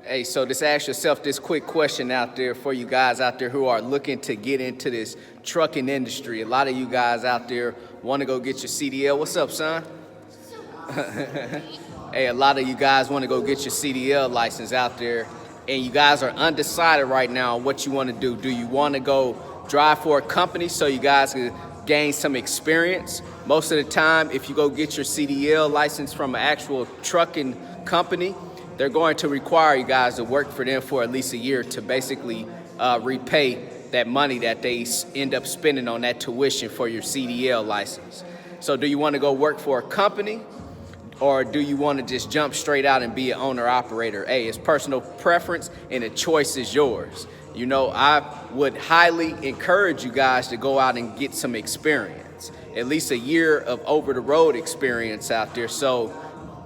Hey, so just ask yourself this quick question out there for you guys out there who are looking to get into this trucking industry. A lot of you guys out there want to go get your CDL. What's up, son? Hey, a lot of you guys want to go get your CDL license out there, and you guys are undecided right now on what you want to do. Do you want to go drive for a company so you guys can gain some experience? Most of the time, if you go get your CDL license from an actual trucking company, they're going to require you guys to work for them for at least a year to basically repay that money that they end up spending on that tuition for your CDL license. So do you want to go work for a company, or do you want to just jump straight out and be an owner-operator? Hey, it's personal preference, and the choice is yours. You know, I would highly encourage you guys to go out and get some experience, at least a year of over-the-road experience out there. So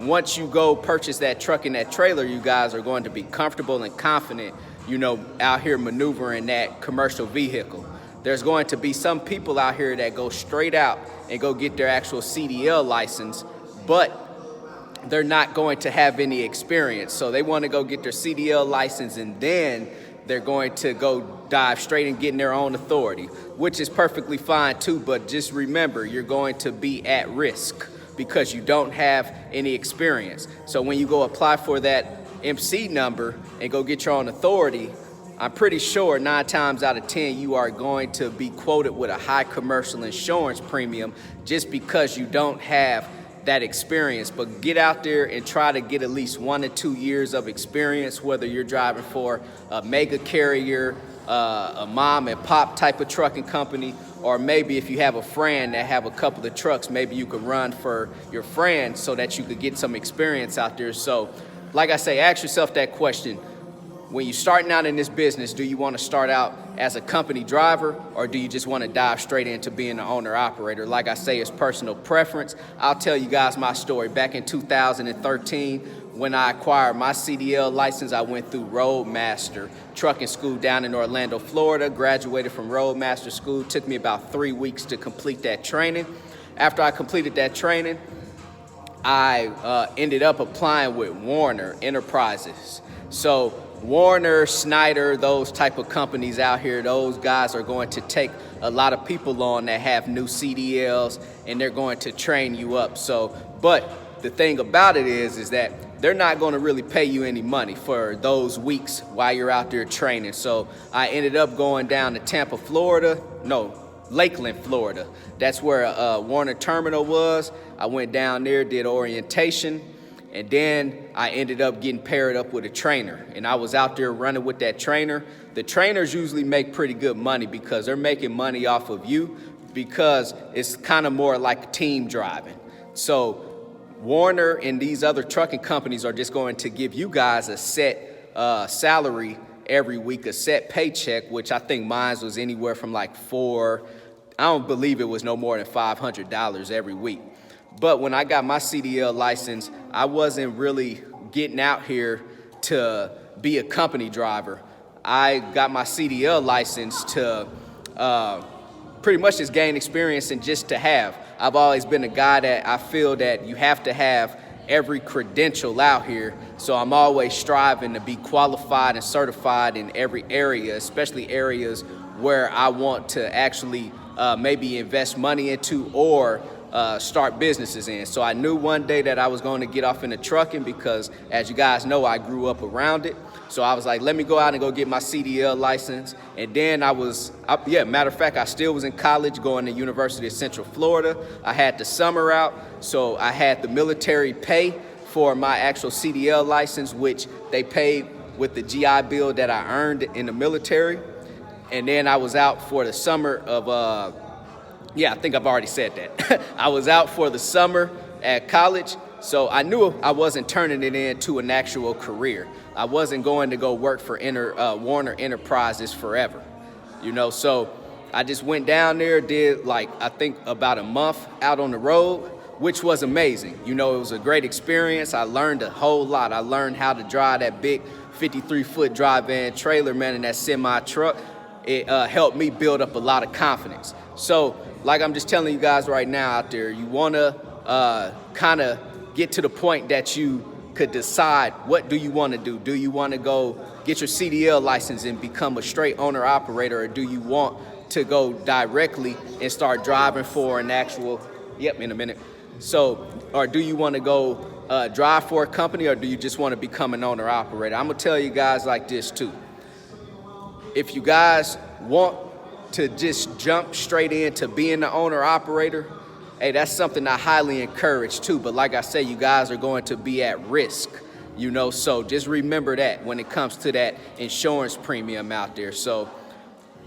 once you go purchase that truck and that trailer, you guys are going to be comfortable and confident, you know, out here maneuvering that commercial vehicle. There's going to be some people out here that go straight out and go get their actual CDL license, but they're not going to have any experience. So they want to go get their CDL license, and then they're going to go dive straight and getting their own authority, which is perfectly fine too. But just remember, you're going to be at risk because you don't have any experience. So when you go apply for that MC number and go get your own authority, I'm pretty sure 9 times out of 10 you are going to be quoted with a high commercial insurance premium just because you don't have that experience. But get out there and try to get at least 1 to 2 years of experience, whether you're driving for a mega carrier, a mom and pop type of trucking company, or maybe if you have a friend that have a couple of trucks, maybe you could run for your friend so that you could get some experience out there. So like I say, ask yourself that question. When you're starting out in this business, do you want to start out as a company driver, or do you just want to dive straight into being an owner-operator? Like I say, it's personal preference. I'll tell you guys my story. Back in 2013, when I acquired my CDL license, I went through Roadmaster trucking school down in Orlando, Florida, graduated from Roadmaster school. It took me about 3 weeks to complete that training. After I completed that training, I ended up applying with Warner Enterprises. So Warner, Snyder, those type of companies out here, those guys are going to take a lot of people on that have new CDLs, and they're going to train you up. So, but the thing about it is that they're not going to really pay you any money for those weeks while you're out there training. So I ended up going down to Tampa, Florida. No, Lakeland, Florida. That's where Warner Terminal was. I went down there, did orientation, and then I ended up getting paired up with a trainer. And I was out there running with that trainer. The trainers usually make pretty good money because they're making money off of you, because it's kind of more like team driving. So Warner and these other trucking companies are just going to give you guys a set salary every week, a set paycheck, which I think mine was anywhere from like I don't believe it was no more than $500 every week. But when I got my CDL license, I wasn't really getting out here to be a company driver. I got my CDL license to pretty much just gain experience and just to have. I've always been a guy that I feel that you have to have every credential out here. So I'm always striving to be qualified and certified in every area, especially areas where I want to actually maybe invest money into or start businesses in. So I knew one day that I was going to get off into trucking because, as you guys know, I grew up around it. So I was like, let me go out and go get my CDL license. And then matter of fact, I still was in college going to University of Central Florida. I had the summer out, so I had the military pay for my actual CDL license, which they paid with the GI Bill that I earned in the military. And then I was out for the summer of, I think I've already said that. I was out for the summer at college, so I knew I wasn't turning it into an actual career. I wasn't going to go work for Warner Enterprises forever, you know. So I just went down there, did I think about a month out on the road, which was amazing. You know, it was a great experience. I learned a whole lot. I learned how to drive that big 53-foot dry van trailer, man, in that semi truck. It helped me build up a lot of confidence. So like I'm just telling you guys right now out there, you want to kind of get to the point that you could decide, what do you want to do? Do you want to go get your CDL license and become a straight owner operator, or do you want to go directly and start driving for an actual, in a minute. So, or do you want to go drive for a company, or do you just want to become an owner operator? I'm gonna tell you guys like this too. If you guys want to just jump straight into being the owner operator, hey, that's something I highly encourage too. But like I said, you guys are going to be at risk, so just remember that when it comes to that insurance premium out there. So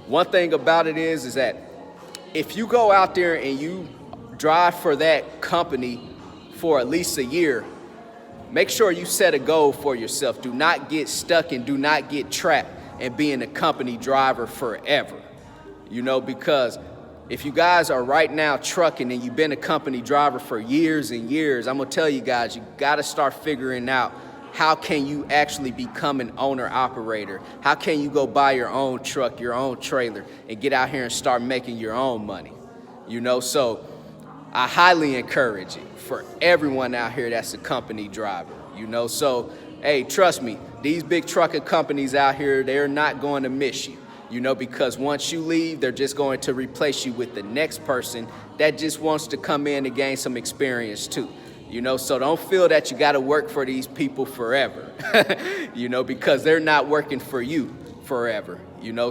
one thing about it is that if you go out there and you drive for that company for at least a year, make sure you set a goal for yourself. Do not get stuck and do not get trapped in being a company driver forever. Because if you guys are right now trucking and you've been a company driver for years and years, I'm gonna tell you guys, you gotta start figuring out, how can you actually become an owner operator? How can you go buy your own truck, your own trailer, and get out here and start making your own money? So I highly encourage it for everyone out here that's a company driver, So, hey, trust me, these big trucking companies out here, they're not going to miss you, because once you leave, they're just going to replace you with the next person that just wants to come in and gain some experience too. So don't feel that you got to work for these people forever, because they're not working for you forever,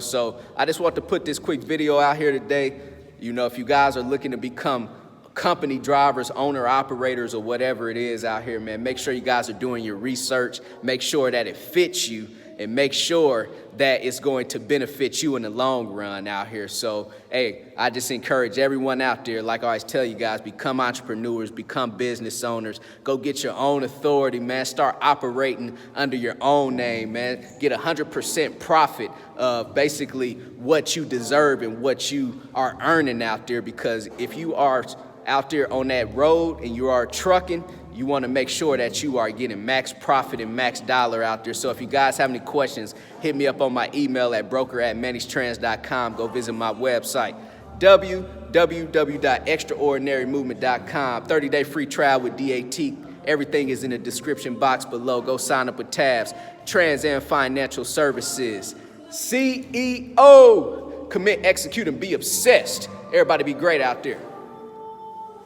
So I just want to put this quick video out here today. If you guys are looking to become company drivers, owner operators, or whatever it is out here, man, make sure you guys are doing your research. Make sure that it fits you, and make sure that it's going to benefit you in the long run out here. So, hey, I just encourage everyone out there, like I always tell you guys, become entrepreneurs, become business owners, go get your own authority, man, start operating under your own name, man, get 100% profit of basically what you deserve and what you are earning out there, because if you are out there on that road and you are trucking, you want to make sure that you are getting max profit and max dollar out there. So if you guys have any questions, hit me up on my email at broker@mannystrans.com. Go visit my website, www.extraordinarymovement.com. 30-day free trial with DAT. Everything is in the description box below. Go sign up with TAFS, Trans and Financial Services. CEO. Commit, execute, and be obsessed. Everybody be great out there.